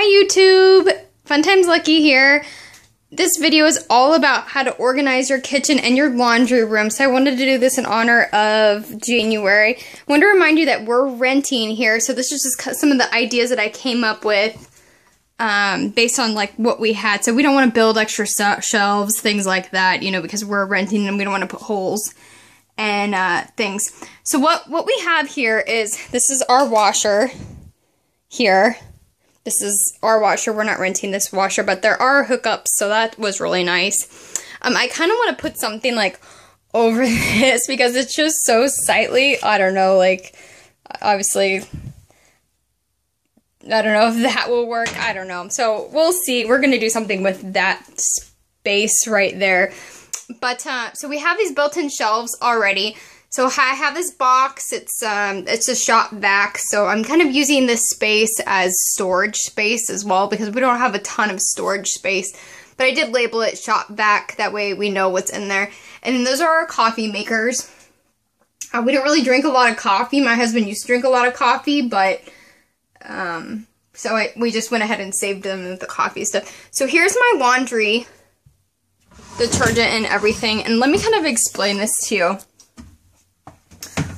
YouTube! Fun Times Lucky here. This video is all about how to organize your kitchen and your laundry room, so I wanted to do this in honor of January. I want to remind you that we're renting here, so this is just some of the ideas that I came up with based on like what we had. So we don't want to build extra shelves, things like that, you know, because we're renting and we don't want to put holes and things. So what we have here is, this is our washer here. This is our washer. We're not renting this washer, but there are hookups, so that was really nice. I kind of want to put something like over this because it's just so sightly. I don't know, like, obviously, I don't know if that will work. I don't know. So we'll see. We're going to do something with that space right there. But, so we have these built-in shelves already. So I have this box, it's a shop vac, so I'm kind of using this space as storage space as well because we don't have a ton of storage space. But I did label it shop vac, that way we know what's in there. And then those are our coffee makers. We don't really drink a lot of coffee. My husband used to drink a lot of coffee, but, we just went ahead and saved them with the coffee stuff. So here's my laundry detergent and everything, and let me kind of explain this to you.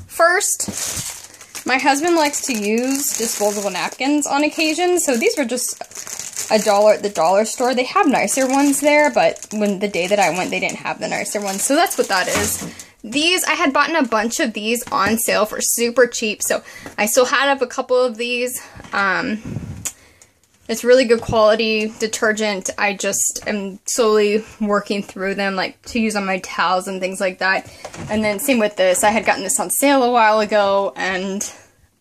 First, my husband likes to use disposable napkins on occasion, so these were just $1 at the dollar store. They have nicer ones there, but the day that I went, they didn't have the nicer ones, so that's what that is. These, I had bought a bunch of these on sale for super cheap, so I still had a couple of these. It's really good quality detergent. I just am slowly working through them, like to use on my towels and things like that. And then same with this. I had gotten this on sale a while ago, and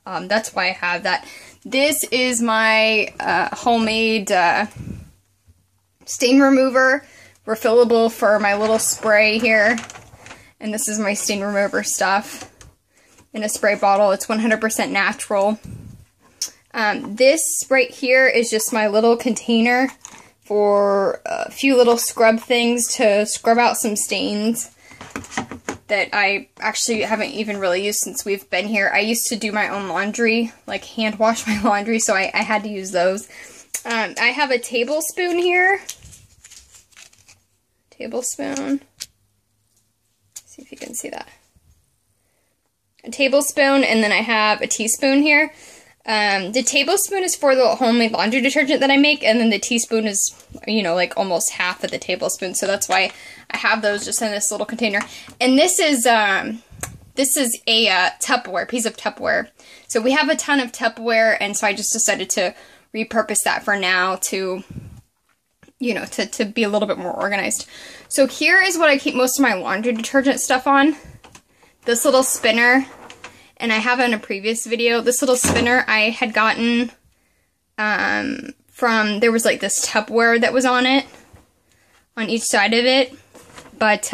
that's why I have that. This is my homemade stain remover, refillable for my little spray here. And this is my stain remover stuff in a spray bottle. It's 100% natural. This right here is just my little container for a few little scrub things to scrub out some stains that I actually haven't even really used since we've been here. I used to do my own laundry, like hand wash my laundry, so I had to use those. I have a tablespoon here. Tablespoon. Let's see if you can see that. A tablespoon, and then I have a teaspoon here. The tablespoon is for the homemade laundry detergent that I make, and then the teaspoon is, you know, like almost half of the tablespoon, so that's why I have those just in this little container. And this is a Tupperware, piece of Tupperware. So we have a ton of Tupperware, and so I just decided to repurpose that for now to, you know, to be a little bit more organized. So here is what I keep most of my laundry detergent stuff on. This little spinner. And I have in a previous video, this little spinner I had gotten there was like this Tupperware that was on it, on each side of it. But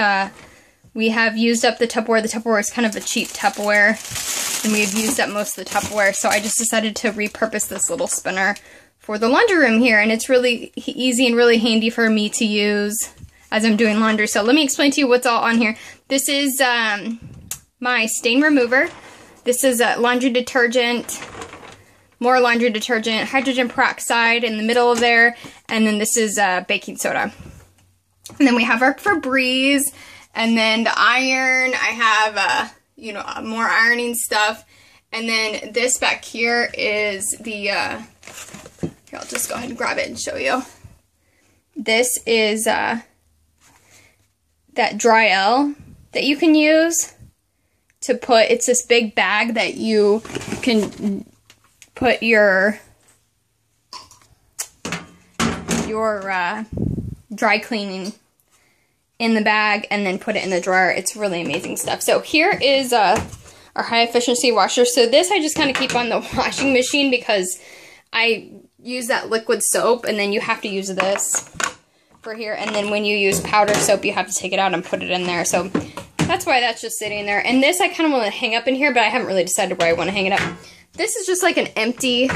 we have used up the Tupperware. The Tupperware is kind of a cheap Tupperware, and we've used up most of the Tupperware. So I just decided to repurpose this little spinner for the laundry room here. And it's really easy and really handy for me to use as I'm doing laundry. So let me explain to you what's all on here. This is my stain remover. This is laundry detergent, more laundry detergent, hydrogen peroxide in the middle of there, and then this is baking soda. And then we have our Febreze, and then the iron. I have, you know, more ironing stuff. And then this back here is the, here, I'll just go ahead and grab it and show you. This is that Dryel that you can use to put, it's this big bag that you can put your dry cleaning in the bag and then put it in the dryer. It's really amazing stuff. So here is our high efficiency washer. So this I just kind of keep on the washing machine because I use that liquid soap, and then you have to use this for here. And then when you use powder soap, you have to take it out and put it in there. So that's why that's just sitting there. And this I kind of want to hang up in here, but I haven't really decided where I want to hang it up. This is just like an empty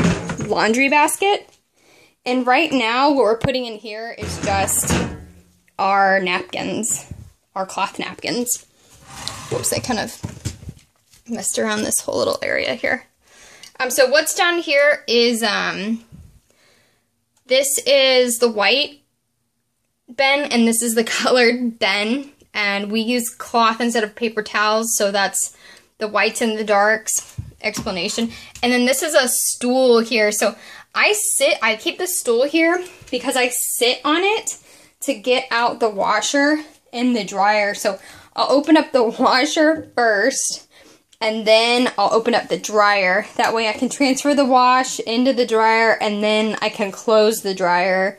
laundry basket. And right now what we're putting in here is just our napkins, our cloth napkins. Whoops, I kind of messed around this whole little area here. So what's down here is This is the white bin, and this is the colored bin. And we use cloth instead of paper towels, so that's the whites and the darks explanation. And then this is a stool here. So I keep the stool here because I sit on it to get out the washer and the dryer. So I'll open up the washer first, and then I'll open up the dryer. That way I can transfer the wash into the dryer, and then I can close the dryer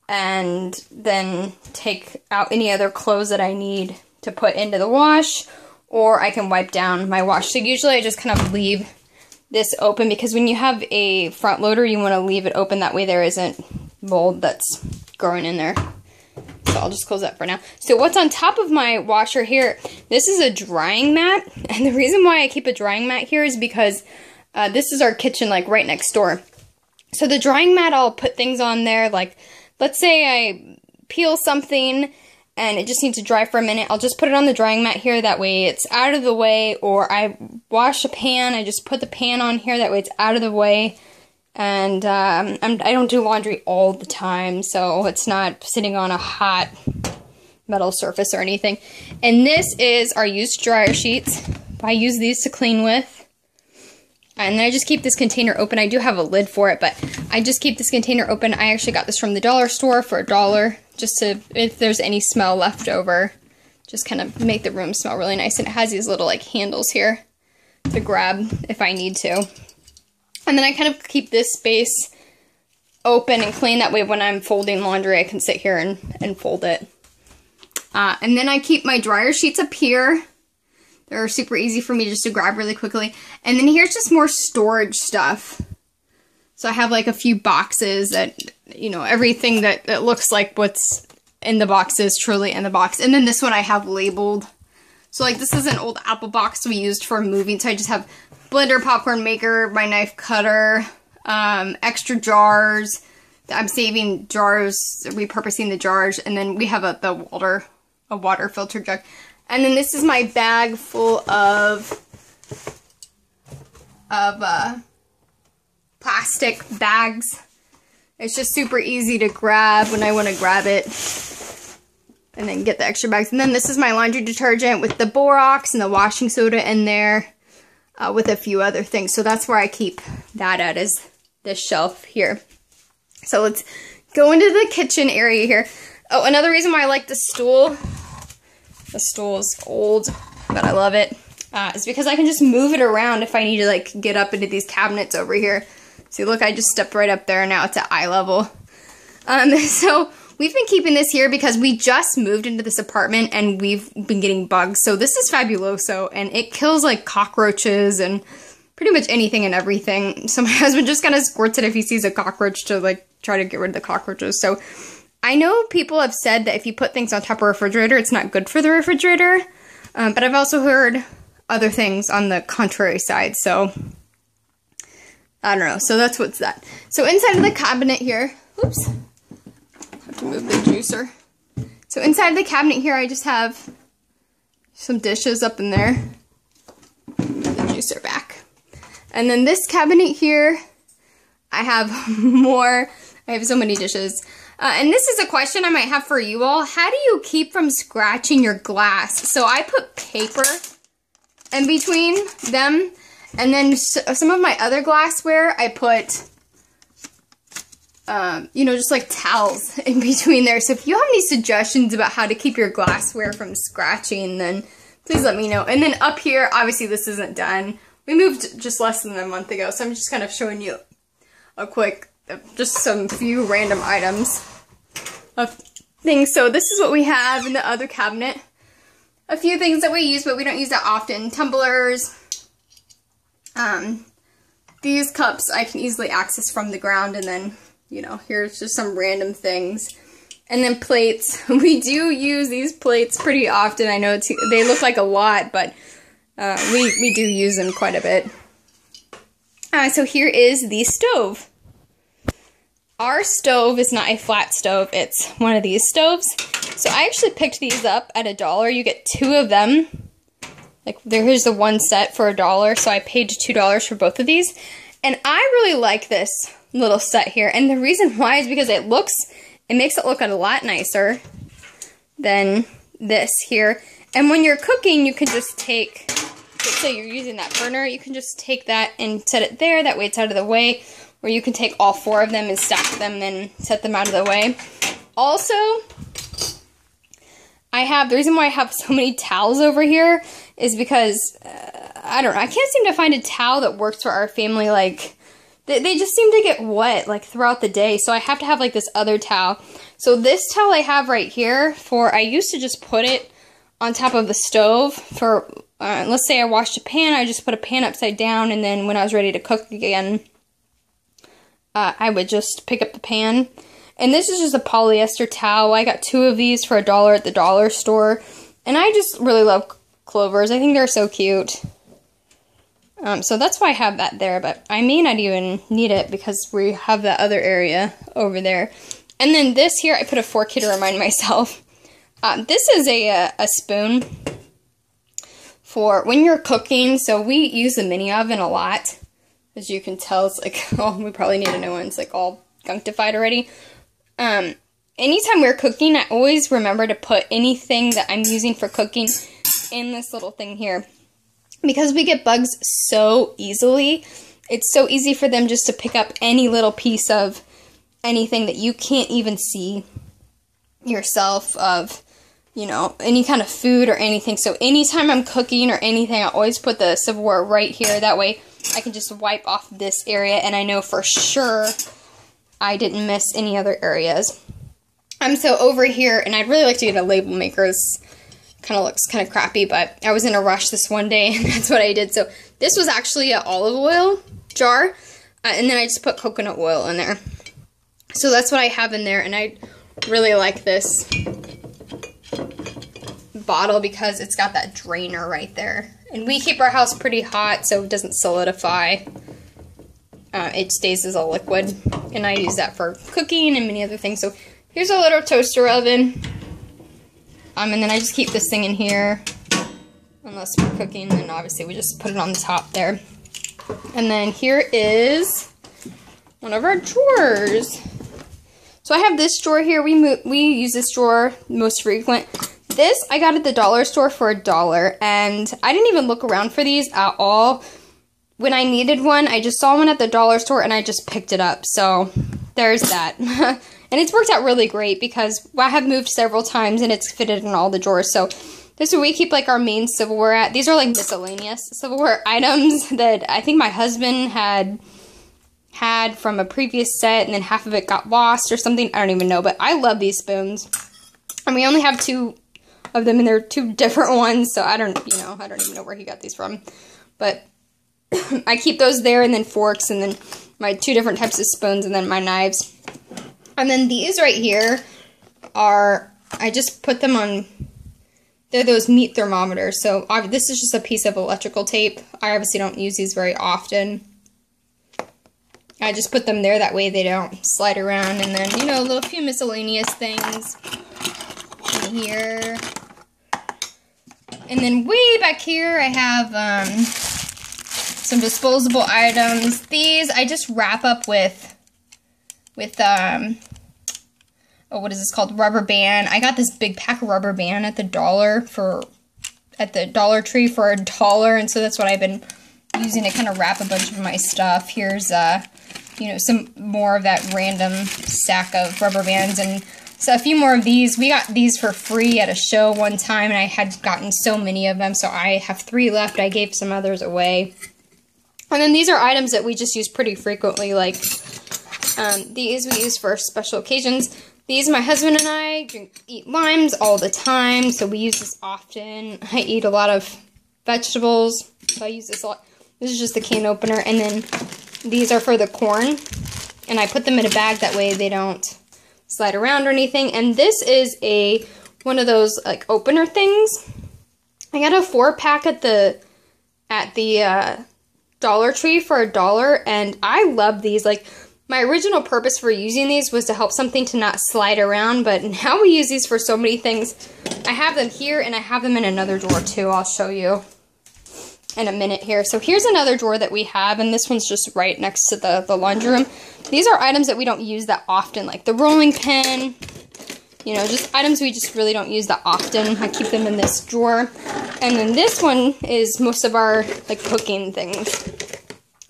and then take out any other clothes that I need to put into the wash, or I can wipe down my wash. So usually I just kind of leave this open, because when you have a front loader, you want to leave it open. That way there isn't mold that's growing in there. So I'll just close that for now. So what's on top of my washer here, this is a drying mat. And the reason why I keep a drying mat here is because this is our kitchen, like right next door. So the drying mat, I'll put things on there, like let's say I peel something and it just needs to dry for a minute. I'll just put it on the drying mat here, that way it's out of the way. Or I wash a pan, I just put the pan on here, that way it's out of the way. And I don't do laundry all the time, so it's not sitting on a hot metal surface or anything. And this is our used dryer sheets. I use these to clean with. And then I just keep this container open. I do have a lid for it, but I just keep this container open. I actually got this from the dollar store for $1, just to, if there's any smell left over, just kind of make the room smell really nice. And it has these little like handles here to grab if I need to. And then I kind of keep this space open and clean. That way when I'm folding laundry, I can sit here and fold it. And then I keep my dryer sheets up here. They're super easy for me just to grab really quickly. And then here's just more storage stuff. So I have like a few boxes that, you know, everything that looks like what's in the box is truly in the box. And then this one I have labeled. So like this is an old Apple box we used for moving. So I just have blender, popcorn maker, my knife cutter, extra jars. I'm saving jars, repurposing the jars. And then we have a water filter jug. And then this is my bag full of plastic bags. It's just super easy to grab when I want to grab it. And then get the extra bags. And then this is my laundry detergent with the borax and the washing soda in there, with a few other things. So that's where I keep that at, is this shelf here. So let's go into the kitchen area here. Oh, another reason why I like the stool. The stool is old, but I love it. Is because I can just move it around if I need to like get up into these cabinets over here. See, look, I just stepped right up there and now it's at eye level. So we've been keeping this here because we just moved into this apartment and we've been getting bugs. So this is Fabuloso, and it kills like cockroaches and pretty much anything and everything. So my husband just kind of squirts it if he sees a cockroach to like try to get rid of the cockroaches. So I know people have said that if you put things on top of a refrigerator, it's not good for the refrigerator. But I've also heard other things on the contrary side. So I don't know. So that's what's that. So inside of the cabinet here, oops, I have to move the juicer. So inside the cabinet here, I just have some dishes up in there. Move the juicer back. And then this cabinet here, I have more. I have so many dishes. And this is a question I might have for you all. How do you keep from scratching your glass? So I put paper in between them. And then some of my other glassware, I put, you know, just like towels in between there. So if you have any suggestions about how to keep your glassware from scratching, then please let me know. And then up here, obviously this isn't done. We moved just less than a month ago, so I'm just kind of showing you a quick, just some few random items of things. So this is what we have in the other cabinet. A few things that we use, but we don't use that often. Tumblers. These cups I can easily access from the ground, and then, you know, here's just some random things. And then plates. We do use these plates pretty often. I know they look like a lot, but we do use them quite a bit. So here is the stove. Our stove is not a flat stove, it's one of these stoves. So I actually picked these up at $1. You get 2 of them. Like, here's the one set for $1, so I paid $2 for both of these. And I really like this little set here. And the reason why is because it makes it look a lot nicer than this here. And when you're cooking, you can just take, let's say you're using that burner, you can just take that and set it there. That way it's out of the way. Or you can take all 4 of them and stack them and set them out of the way. Also, the reason why I have so many towels over here is because, I don't know, I can't seem to find a towel that works for our family. Like, they just seem to get wet, like, throughout the day. So I have to have, like, this other towel. So this towel I have right here I used to just put it on top of the stove for, let's say I washed a pan, I just put a pan upside down, and then when I was ready to cook again, I would just pick up the pan. And this is just a polyester towel. I got 2 of these for $1 at the dollar store. And I just really love Clovers. I think they're so cute. So that's why I have that there. But I may not even need it because we have that other area over there. And then this here, I put a fork here to remind myself. This is a spoon for when you're cooking. So we use the mini oven a lot. As you can tell, it's like, oh, we probably need a new one. It's like all gunktified already. Anytime we're cooking, I always remember to put anything that I'm using for cooking in this little thing here. Because we get bugs so easily, it's so easy for them just to pick up any little piece of anything that you can't even see yourself of, you know, any kind of food or anything. So anytime I'm cooking or anything, I always put the silverware right here. That way I can just wipe off this area and I know for sure I didn't miss any other areas. So over here, and I'd really like to get a label maker. This kind of looks kind of crappy, but I was in a rush this one day, and that's what I did. So this was actually an olive oil jar, and then I just put coconut oil in there. So that's what I have in there, and I really like this bottle because it's got that drainer right there. And we keep our house pretty hot, so it doesn't solidify. It stays as a liquid, and I use that for cooking and many other things. So here's a little toaster oven, and then I just keep this thing in here, unless we're cooking, and obviously we just put it on the top there. And then here is one of our drawers. So I have this drawer here. We use this drawer most frequent. This I got at the dollar store for $1, and I didn't even look around for these at all. When I needed one, I just saw one at the dollar store and I just picked it up. So there's that. And it's worked out really great because I have moved several times and it's fitted in all the drawers. So this is where we keep like our main silverware at. These are like miscellaneous silverware items that I think my husband had from a previous set, and then half of it got lost or something. I don't even know, but I love these spoons. And we only have 2 of them, and they're 2 different ones, so I don't even know where he got these from. But I keep those there, and then forks, and then my 2 different types of spoons, and then my knives. And then these right here I just put them on, they're those meat thermometers. So this is just a piece of electrical tape. I obviously don't use these very often. I just put them there, that way they don't slide around. And then, you know, a little few miscellaneous things in here. And then way back here I have some disposable items. These I just wrap up with what is this called? Rubber band. I got this big pack of rubber band at the Dollar Tree for $1, and so that's what I've been using to kind of wrap a bunch of my stuff. Here's you know, some more of that random stack of rubber bands, and so a few more of these. We got these for free at a show one time, and I had gotten so many of them, so I have 3 left. I gave some others away. And then these are items that we just use pretty frequently, like these we use for special occasions. These, my husband and I eat limes all the time, so we use this often. I eat a lot of vegetables, so I use this a lot. This is just the can opener, and then these are for the corn, and I put them in a bag, that way they don't slide around or anything. And this is one of those like opener things. I got a 4-pack at the Dollar Tree for $1, and I love these. Like, my original purpose for using these was to help something to not slide around, but now we use these for so many things. I have them here, and I have them in another drawer too. I'll show you. in a minute here. So here's another drawer that we have, and this one's just right next to the laundry room. These are items that we don't use that often, like the rolling pin, you know, just items we just really don't use that often. I keep them in this drawer. And then this one is most of our, like, cooking things.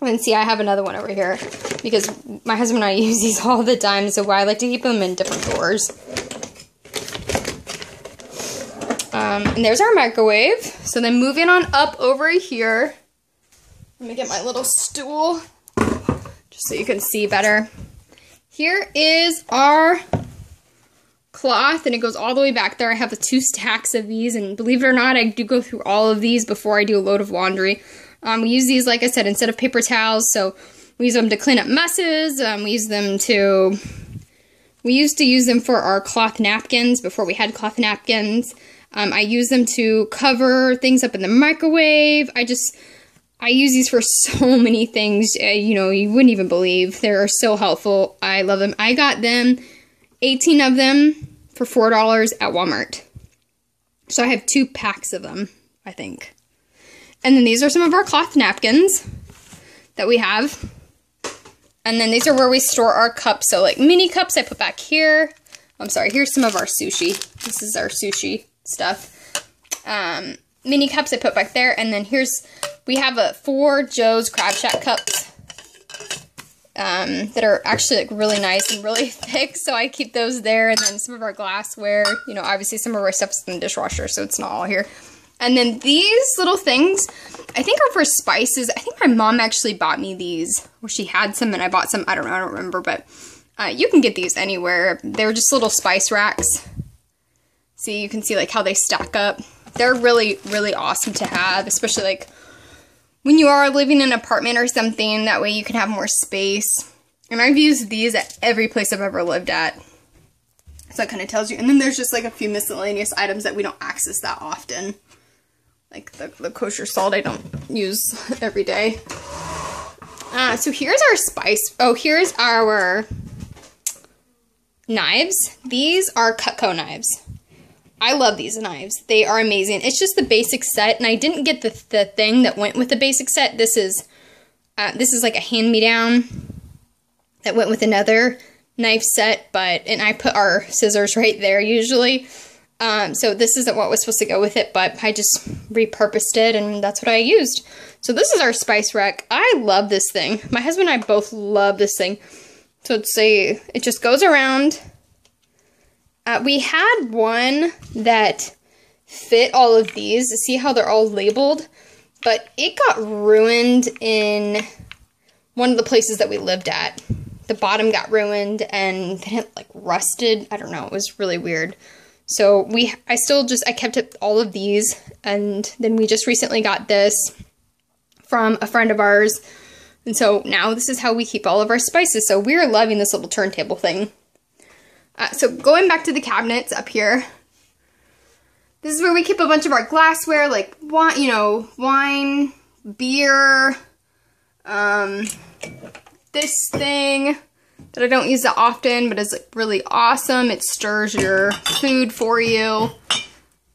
And see, I have another one over here because my husband and I use these all the time, so I like to keep them in different drawers. And there's our microwave. So then moving on up over here, let me get my little stool just so you can see better. Here is our cloth, and it goes all the way back there. I have the 2 stacks of these, and believe it or not, I do go through all of these before I do a load of laundry. We use these, like I said, instead of paper towels, so we use them to clean up messes. We used to use them for our cloth napkins before we had cloth napkins. I use them to cover things up in the microwave. I use these for so many things, you know, you wouldn't even believe. They're so helpful. I love them. I got them, 18 of them for $4 at Walmart. So I have 2 packs of them, I think. And then these are some of our cloth napkins that we have. And then these are where we store our cups. So like mini cups I put back here. I'm sorry, here's some of our sushi. This is our sushi stuff. Mini cups I put back there. And then we have 4 Joe's Crab Shack cups that are actually like really nice and really thick. So I keep those there. And then some of our glassware, you know, obviously some of our stuff's in the dishwasher, so it's not all here. And then these little things, I think are for spices. I think my mom actually bought me these, or she had some and I bought some. I don't know, I don't remember, but you can get these anywhere. They're just little spice racks. See, you can see like how they stack up. They're really, really awesome to have, especially like when you are living in an apartment or something. That way you can have more space. And I've used these at every place I've ever lived at. So that kind of tells you. And then there's just like a few miscellaneous items that we don't access that often. Like the kosher salt I don't use every day. So here's our spice. Oh, here's our knives. These are Cutco knives. I love these knives. They are amazing. It's just the basic set, and I didn't get the thing that went with the basic set. This is like a hand-me-down that went with another knife set, and I put our scissors right there usually. So this isn't what was supposed to go with it, but I just repurposed it, and that's what I used. So this is our spice rack. I love this thing. My husband and I both love this thing. So it just goes around. We had one that fit all of these. See how they're all labeled? But it got ruined in one of the places that we lived at. The bottom got ruined, and then it like rusted. I don't know. It was really weird. So I kept all of these, and then we just recently got this from a friend of ours, and so now this is how we keep all of our spices. So we're loving this little turntable thing. So going back to the cabinets up here, this is where we keep a bunch of our glassware, like wine, beer, this thing that I don't use that often, but is like really awesome. It stirs your food for you.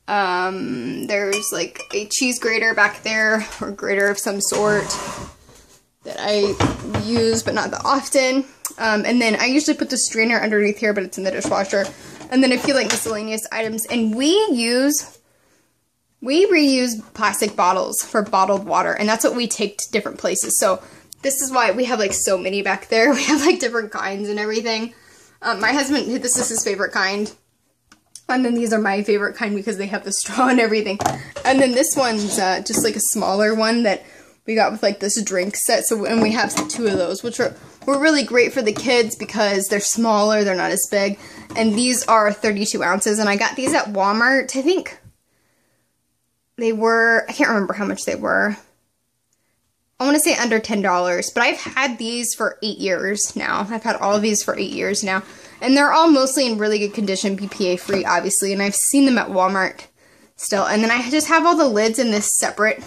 There's like a cheese grater back there, or grater of some sort, that I use, but not that often. And then I usually put the strainer underneath here, but it's in the dishwasher. And then a few like miscellaneous items. And we reuse plastic bottles for bottled water, and that's what we take to different places. So this is why we have like so many back there. We have like different kinds and everything. My husband, this is his favorite kind. And then these are my favorite kind because they have the straw and everything. And then this one's just like a smaller one that we got with like this drink set. So, and we have 2 of those, which were really great for the kids because they're smaller, they're not as big. And these are 32 ounces. And I got these at Walmart. I think they were, I can't remember how much they were. I want to say under $10, but I've had these for 8 years now. I've had all of these for 8 years now. And they're all mostly in really good condition, BPA free, obviously. And I've seen them at Walmart still. And then I just have all the lids in this separate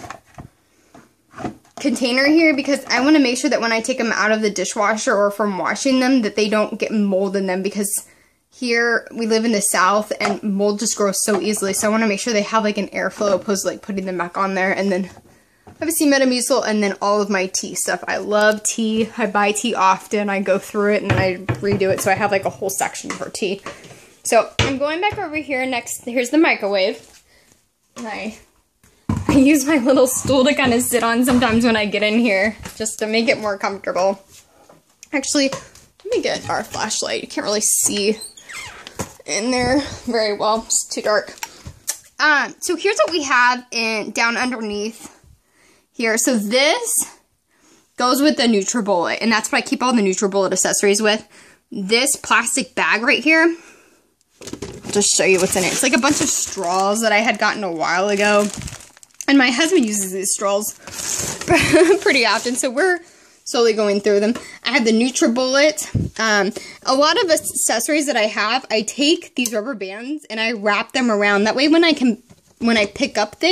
container here because I want to make sure that when I take them out of the dishwasher or from washing them, that they don't get mold in them, because here we live in the South and mold just grows so easily. So I want to make sure they have like an airflow opposed to like putting them back on there and then I have a C Metamucil, and then all of my tea stuff. I love tea. I buy tea often. I go through it and then I redo it, so I have like a whole section for tea. So I'm going back over here next. Here's the microwave. And I use my little stool to kind of sit on sometimes when I get in here, just to make it more comfortable. Actually, let me get our flashlight. You can't really see in there very well. It's too dark. So here's what we have down underneath here. So this goes with the NutriBullet, and that's what I keep all the NutriBullet accessories with. This plastic bag right here, I'll just show you what's in it. It's like a bunch of straws that I had gotten a while ago, and my husband uses these straws pretty often, so we're slowly going through them. I have the NutriBullet. A lot of accessories that I have, I take these rubber bands and I wrap them around. That way when I pick up things,